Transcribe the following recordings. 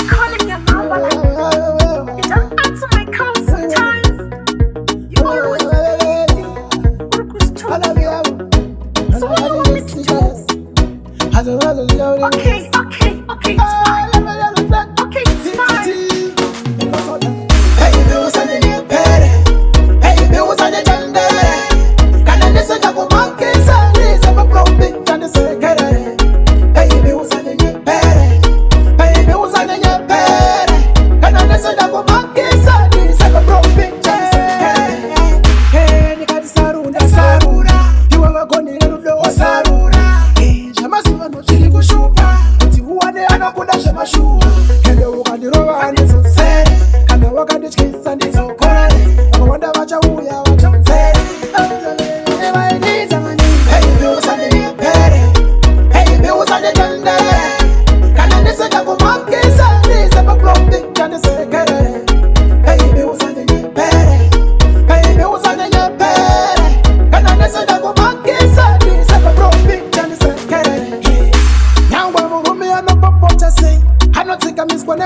calling your mom, but you don't answer my calls sometimes. You always busy. So what do you want me to do? Okay, it's fine. Okay, it's fine.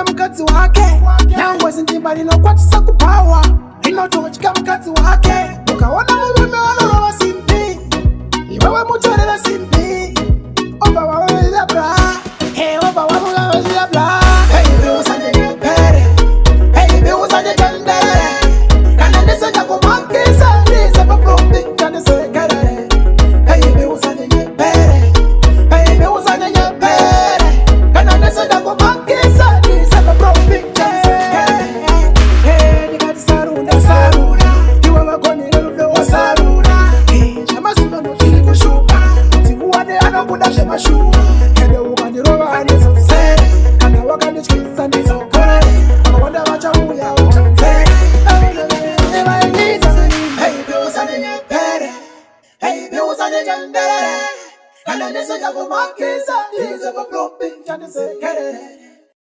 Mkati wake nyangwe zindimbali nokwatisa kupawa inotochika mkati wake ukaona murume wanolowa simpi iwewe mutorera simpi oba waweza bra oba waweza bra usanje nyepere usanje tendere kana nisanja kumakisa nisa papropi kane sekere usanje nyepere usanje nyepere kana nisanja kumakisa And I listen to my kids, and he's a broken, and